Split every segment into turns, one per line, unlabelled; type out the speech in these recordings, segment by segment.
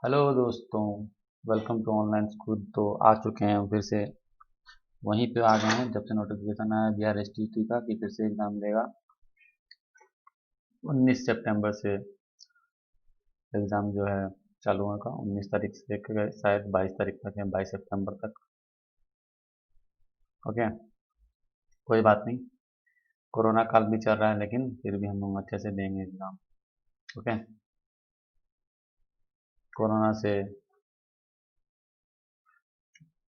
Hello दोस्तों, welcome to online school. तो आ चुके हैं हम फिर से वहीं पे आ गए हैं जब से नोटिफिकेशन आया बिहार एसटीटी का कि फिर से एग्ज़ाम लेगा। 19 सितंबर से एग्ज़ाम जो है चालू होगा। 19 तारीख से लेकर शायद 22 तारीख तक है, 22 सितंबर तक। ओके, कोई बात नहीं। कोरोना काल भी चल रहा है लेकिन फिर भी हम लोग अच्छे से देंगे एग्ज़ाम। ओके, कोरोना से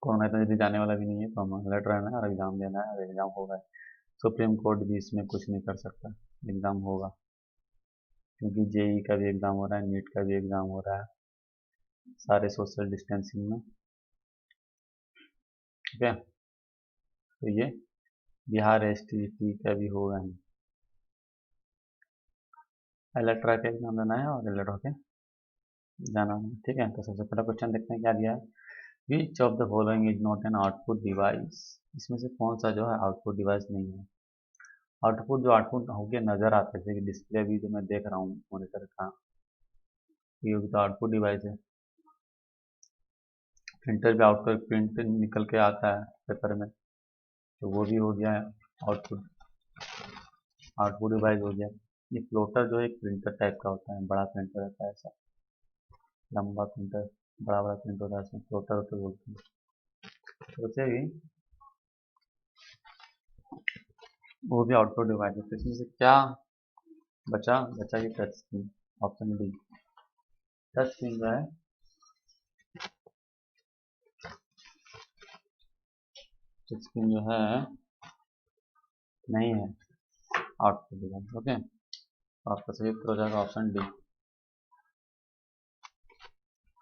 कोरोना इतना जल्दी जाने वाला भी नहीं है, तो हम अलर्ट रहना है और एग्ज़ाम देना है और एग्ज़ाम होगा। सुप्रीम कोर्ट भी इसमें कुछ नहीं कर सकता, एग्ज़ाम होगा। क्योंकि जेई का भी एग्ज़ाम हो रहा है, नीट का भी एग्ज़ाम हो रहा है, सारे सोशल डिस्टेंसिंग में। ठीक है, तो ये बिहार एसटीटी का भी होगा ही। अलर्ट रह के एग्जाम देना है और अलर्ट होके जाना है। ठीक है, तो सबसे पहला क्वेश्चन देखते हैं क्या दिया है। विच of the following is not an output device. इसमें से कौन सा जो है आउटपुट डिवाइस नहीं है। आउटपुट जो आउटपुट होके नजर आता है, जैसे कि डिस्प्ले भी जो मैं देख रहा हूँ मॉनिटर का, ये भी तो आउटपुट डिवाइस है। प्रिंटर भी आउटपुट प्रिंट निकल के आता है पेपर में, तो वो भी हो गया है आउटपुट। आउटपुट डिवाइस हो गया। ये फ्लोटर जो है एक प्रिंटर टाइप का होता है, बड़ा प्रिंटर रहता है ऐसा, लंबा प्रिंटर, बड़ा बड़ा प्रिंटर होता है, इसमें फ्लोटर होते बोलते हैं। सोचेगी वो भी आउटपुट डिवाइस है। तो इसमें से क्या बचा बचा ये touch screen, option D. Touch screen जो है, टच स्क्रीन जो है नहीं है आउटपुट डिवाइस। ओके, तो आपका सही उत्तर हो जाएगा ऑप्शन डी।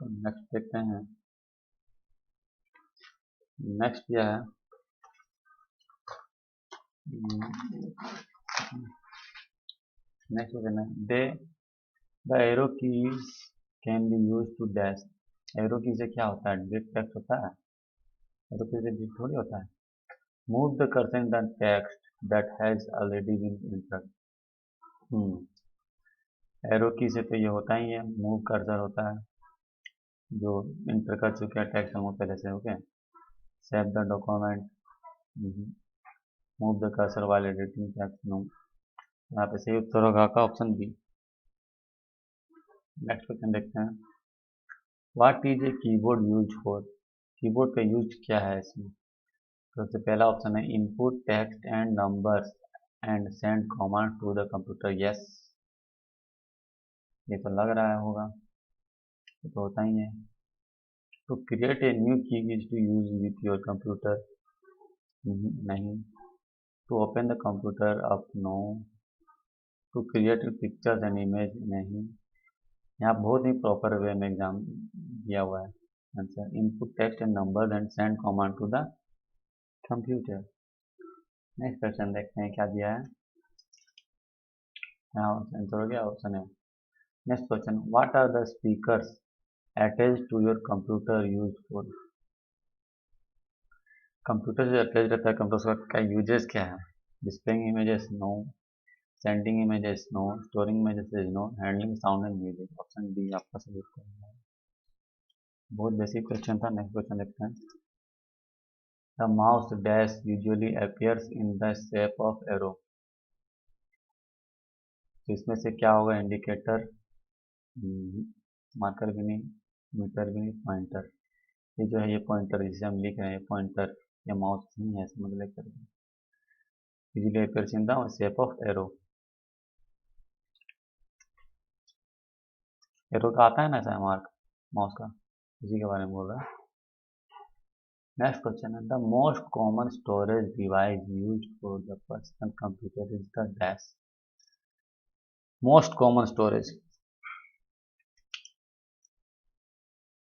तो नेक्स्ट देखते हैं। नेक्स्ट क्या है, नेक्स्ट देखना है। They the arrow keys can be use to dash. Arrow key से क्या होता है, डिलीट टेक्स्ट होता है। एरो की से डिलीट थोड़ी होता है। Move the cursor in the text that has already been entered. Arrow key से तो ये होता ही है, मूव कर्सर होता है जो इंटर कर चुके हैं टेक्स्ट हम पहले से। Okay, save the document, move the cursor वाले एडिटिंग टेक्स्ट नो। यहाँ पे सही उत्तर होगा का ऑप्शन बी। नेक्स्ट क्वेश्चन देखते हैं। What is a keyboard use for. Keyboard का यूज क्या है इसमें। तो सबसे पहला ऑप्शन है input text and numbers and send command to the computer. Yes, ये तो लग रहा है होगा, ये तो होता ही है। To create a new key is to use with your computer. नहीं। To open the computer up, no. To create pictures and image, नहीं। यहाँ बहुत ही प्रॉपर वे में एग्जाम दिया हुआ है answer. Input text and numbers and send command to the computer. Next question देखते हैं क्या दिया है। यहाँ आंसर हो गया, ऑप्शन है। Next question, what are the speakers attach to your computer use for. Computer से अटैच रहता है कंप्यूटर का यूजेस क्या है। Displaying images, no. Sending images, no. Storing images, no. Handling sound and music, option D आपका सही उत्तर है। बहुत बेसिक क्वेश्चन था। नेक्स्ट क्वेश्चन देखते हैं। The mouse dash usually appears in the shape of arrow. तो इसमें से क्या होगा, इंडिकेटर, मार्कर भी नहीं, मीटर भी नहीं, पॉइंटर। ये जो है ये पॉइंटर जिसे हम लिख रहे हैं पॉइंटर, या माउस नहीं है समझ लेकर। Usually appears in the shape of arrow. Arrow का आता है ना ऐसा मार्क माउस का, उसी के बारे में बोल रहा है। नेक्स्ट क्वेश्चन है, the most common storage device use for the personal computer is the dash. Most common storage,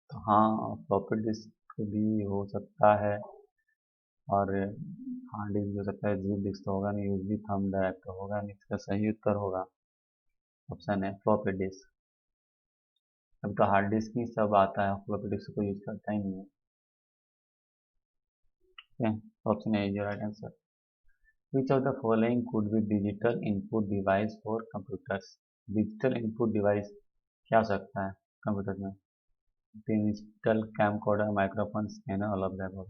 तो हाँ फ्लॉपी डिस्क भी हो सकता है और हार्ड डिस्क भी हो सकता है। जीप डिस्क तो होगा नहीं, यूजली थंब ड्राइव तो होगा नहीं। इसका सही उत्तर होगा ऑप्शन है फ्लॉपी डिस्क। अब तो हार्ड डिस्क ही सब आता है, फ्लॉपी डिस्क को यूज करता ही नहीं है। Option A is right answer. Which of the following could be digital input device for computers. Digital input device क्या हो सकता है कंप्यूटर में। Digital camcorder, microphone, scanner, all of the above.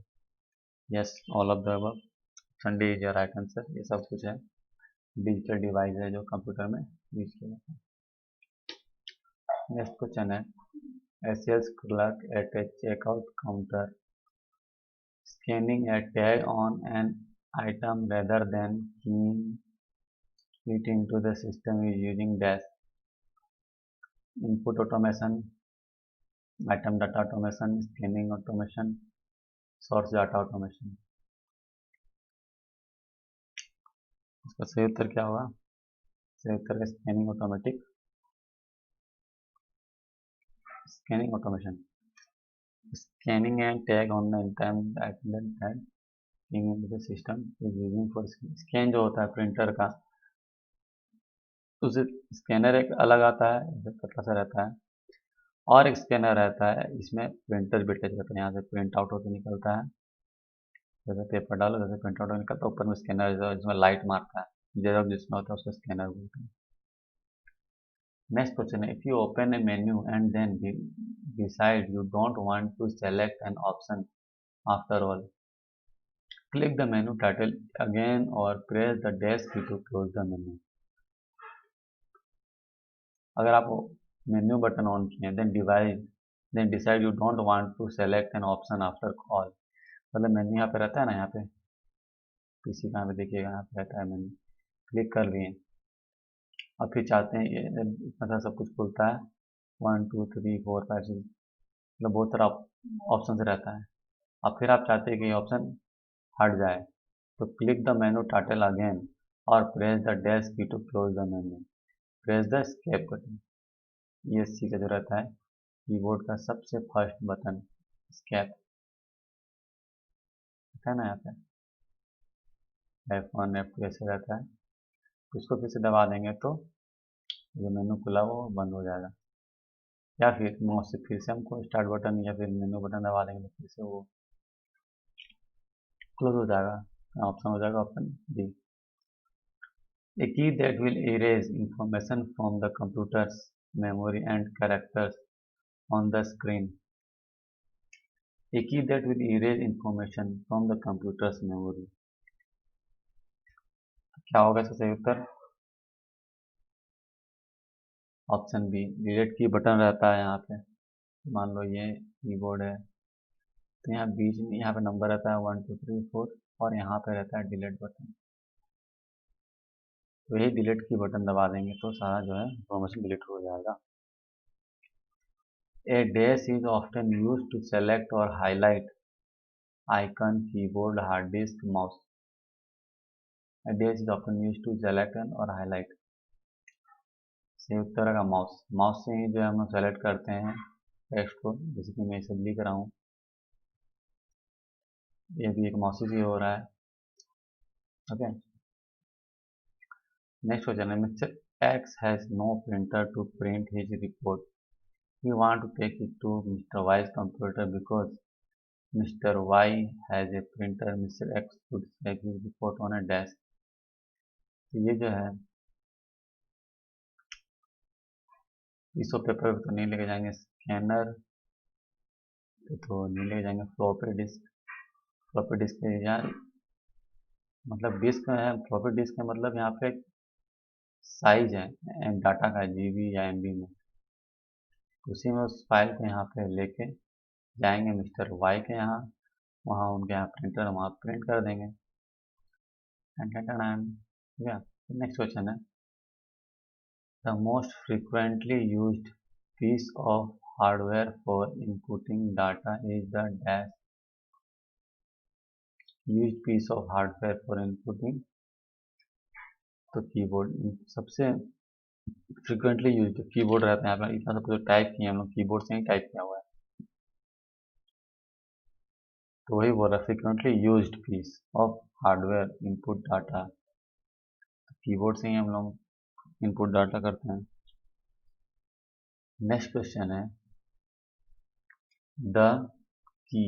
Yes, all of the above. Option D is your right answer. ये सब कुछ है, digital device है जो कंप्यूटर में यूज किया जाता है। नेक्स्ट क्वेश्चन है, a sales clerk at a checkout counter scanning a tag on an item rather than keying it into the system is using dash input automation, item data automation, scanning automation, source data automation। इसका सही उत्तर क्या होगा? सही उत्तर है scanning automation. Scanning and tag on the item that being into the system is using for scan जो होता है प्रिंटर का, उसे स्कैनर एक अलग आता है, पतला सा रहता है, और एक स्कैनर रहता है, इसमें प्रिंटर भी अटैच रहता है। यहाँ से प्रिंट आउट होकर निकलता है, जैसे पेपर डालो जैसे प्रिंट आउट निकलता है, ऊपर में स्कैनर जिसमें लाइट मारता है, जेरोक्स जिसमें होता है उसको स्कैनर बोलते हैं। नेक्स्ट क्वेश्चन है, if you open a menu and then decide you don't want to select an option after all, click the menu title again or press the dash key to close the menu। अगर आप menu button on किए then decide you don't want to select an option after call, मतलब menu यहाँ पे रहता है ना, यहाँ पे पीसी का यहाँ पे देखिएगा, यहाँ पे रहता है मेन्यू, क्लिक कर लिए और फिर चाहते हैं इतना सा सब कुछ खुलता है, 1 2 3 4 5 6, मतलब बहुत सारा ऑप्शन रहता है। अब फिर आप चाहते हैं कि ऑप्शन हट जाए, तो click the menu title again और press the dash key to close the menu, press the escape button. ये सी का जो रहता है कीबोर्ड का सबसे फर्स्ट बटन, एस्केप है ना, यहाँ पे F1 F2 ऐसे रहता है, इसको फिर से दबा देंगे तो जो मेनू खुला वो बंद हो जाएगा, या फिर माउस से फिर से हमको स्टार्ट बटन या फिर मेनू बटन दबा देंगे तो फिर से वो क्लोज हो जाएगा। ऑप्शन हो जाएगा option D. A key that will erase information from the computer's memory and characters on the screen। A key that will erase information from the computer's memory। क्या होगा इसका सही उत्तर? ऑप्शन बी, डिलीट की button रहता है यहाँ पे। मान लो ये कीबोर्ड है, तो यहाँ बीच में यहाँ पे नंबर रहता है 1 2 3 4 और यहाँ पे रहता है डिलीट बटन, तो यही डिलीट की बटन दबा देंगे तो सारा जो है इंफॉर्मेशन डिलीट हो जाएगा। A dash is often used to select or highlight icon, keyboard, hard disk, mouse। A dash is often used to select or highlight। सही उत्तर का माउस, माउस से ही जो है हम सेलेक्ट करते हैं टेक्स्ट को, जैसे कि मैं इसे लिख रहा हूँ, ये भी एक माउस से हो रहा है। ओके, नेक्स्ट क्वेश्चन है, Mr X has no printer to print his report, he want to take it to Mr Y's computer because Mr Y has a printer, Mr X could check his report on a dash. तो ये जो है piece of paper तो नहीं लेके जाएंगे, scanner तो नहीं लेके जाएंगे, फ्लॉपी डिस्क यार, मतलब डिस्क है, फ्लॉपी डिस्क है, मतलब यहाँ पे साइज है डाटा का जीबी या एमबी में, उसी में उस फाइल को यहाँ पे लेके जाएंगे मिस्टर वाई के यहाँ, वहाँ उनके यहाँ प्रिंटर, वहाँ प्रिंट कर देंगे। ठीक है, नेक्स्ट क्वेश्चन है, the most frequently used piece of hardware for inputting data is the dash used piece of hardware for inputting। तो कीबोर्ड सबसे फ्रीक्वेंटली यूज्ड कीबोर्ड रहता है, यहाँ पर इतना सब कुछ टाइप किया हम लोग कीबोर्ड से ही टाइप किया हुआ है, तो वही बोल रहा है frequently used piece of hardware input data, keyboard से ही हम लोग इनपुट डाटा करते हैं। नेक्स्ट क्वेश्चन है, द की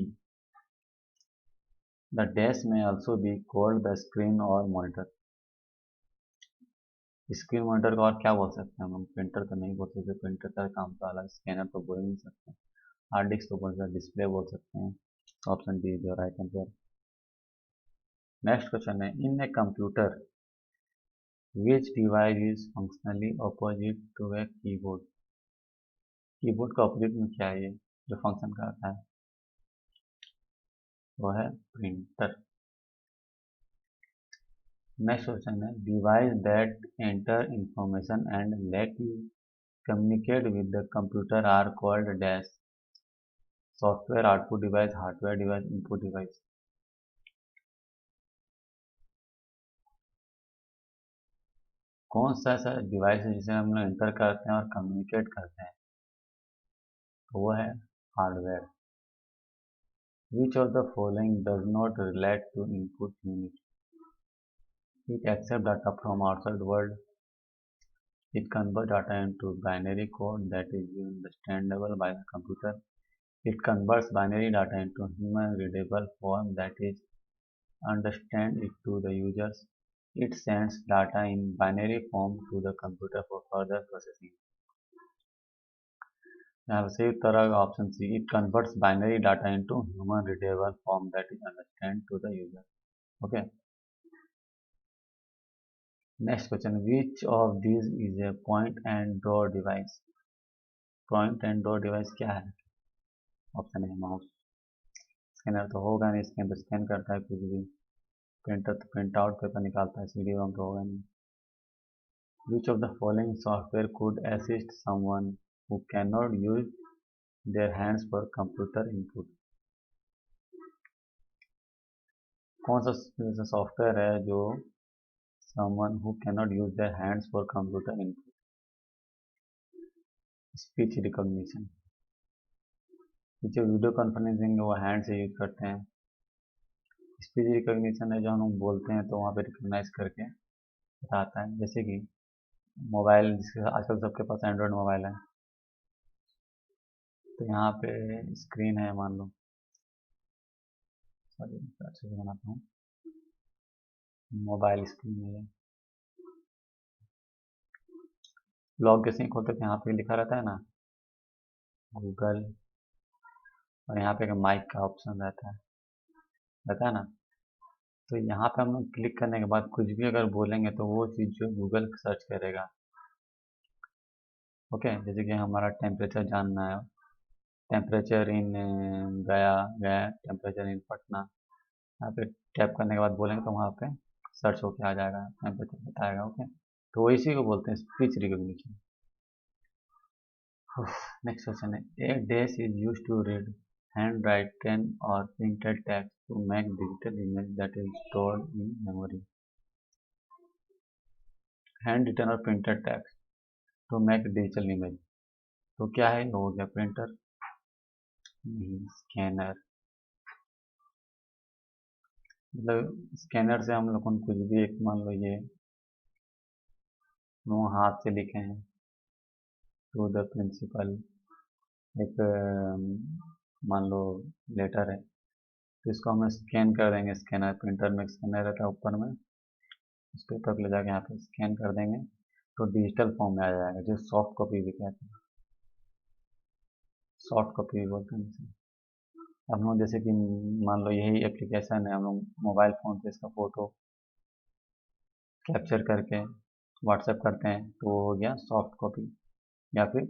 the dash may also be called the screen और मॉनिटर। स्क्रीन मॉनिटर को और क्या बोल सकते हैं हम? प्रिंटर तो नहीं बोल सकते, प्रिंटर का काम तो अलग, स्कैनर तो बोल नहीं सकते, हार्ड डिस्क तो बोल सकते हैं, डिस्प्ले बोल सकते हैं। Option D is your right answer. Next question है, in a computer which device is functionally opposite to a keyboard. Keyboard का अपोजिट में क्या है ये जो फंक्शन करता है, वो है प्रिंटर। नेक्स्ट क्वेश्चन है, device that enter information and let you communicate with the computer are called dash. Software output device, hardware device, input device. कौन सा ऐसा डिवाइस है जिसे हम लोग एंटर करते हैं और कम्युनिकेट करते हैं, तो वो है hardware. Which of the following does not relate to input unit. It accept data from outside world, it converts data into binary code that is understandable by the computer, it converts binary data into human readable form that is understand it to the users, it sends data in binary form to the computer for further processing। यहाँ पे सही उत्तर है option C, it converts binary data into human readable form that is understand to the user. Okay, next question, which of these is a point and draw device. Point and draw device क्या है, option है mouse. Scanner तो होगा नहीं, scan तो scan करता है कुछ भी। प्रिंटर तो प्रिंट आउट पेपर निकालता है, सीडी रोम तो होगा नहीं। विच of the following software could assist someone who can not use their hands for computer input. कौन सा सॉफ्टवेयर है जो someone who can not use their hands for computer input. Speech recognition. जो video conferencing वो hand से use करते हैं। Speech recognition है जो हम बोलते हैं तो वहाँ पे रिकॉग्नाइज करके बताता है, जैसे कि मोबाइल, जिसके आजकल सबके पास एंड्रॉयड मोबाइल है, तो यहाँ पे स्क्रीन है, मान लो, सॉरी अच्छे से बनाता हूँ, मोबाइल स्क्रीन है, लॉग कैसे खोलते हैं, यहाँ पे लिखा रहता है ना गूगल, और यहाँ पे माइक का ऑप्शन रहता है ना, तो यहाँ पे हम लोग क्लिक करने के बाद कुछ भी अगर बोलेंगे तो वो चीज़ जो गूगल सर्च करेगा। ओके, जैसे कि हमारा टेम्परेचर जानना है, टेम्परेचर इन गया, टेम्परेचर इन पटना, यहाँ पे टैप करने के बाद बोलेंगे तो वहाँ पे सर्च होके आ जाएगा, टेम्परेचर बताएगा। ओके, तो इसी को बोलते हैं स्पीच रिकॉग्निशन। नेक्स्ट क्वेश्चन है, a dash is used to read handwritten और printed text to make digital image that is stored in memory. Handwritten और printed text to make digital image, तो क्या है, हो गया printer, नहीं scanner. मतलब स्कैनर से हम लोग कुछ भी, एक मान लो ये वो हाथ से लिखे हैं टू द प्रिंसिपल, एक मान लो लेटर है, तो इसको हम स्कैन कर देंगे, स्कैनर, प्रिंटर में स्कैनर रहता है ऊपर में, उस पेपर को ले जाके यहाँ पे स्कैन कर देंगे तो डिजिटल फॉर्म में आ जाएगा, जो सॉफ्ट कॉपी भी कहते हैं, सॉफ्ट कॉपी भी बोलते हैं इसे। हम लोग जैसे कि मान लो यही एप्लीकेशन है, हम लोग मोबाइल फ़ोन पे इसका फ़ोटो कैप्चर करके व्हाट्सएप करते हैं तो वो हो गया सॉफ्ट कॉपी या फिर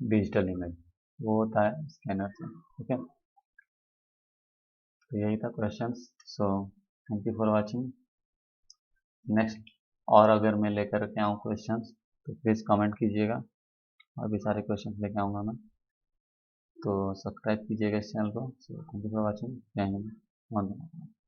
डिजिटल इमेज, वो होता है स्कैनर से। ओके, तो यही था questions. So thank you for watching. Next और अगर मैं लेकर के आऊँ क्वेश्चंस तो प्लीज़ कमेंट कीजिएगा, और भी सारे क्वेश्चंस लेके आऊँगा मैं, तो सब्सक्राइब कीजिएगा इस चैनल को। So thank you for watching. जय हिंद, वंदे मातरम।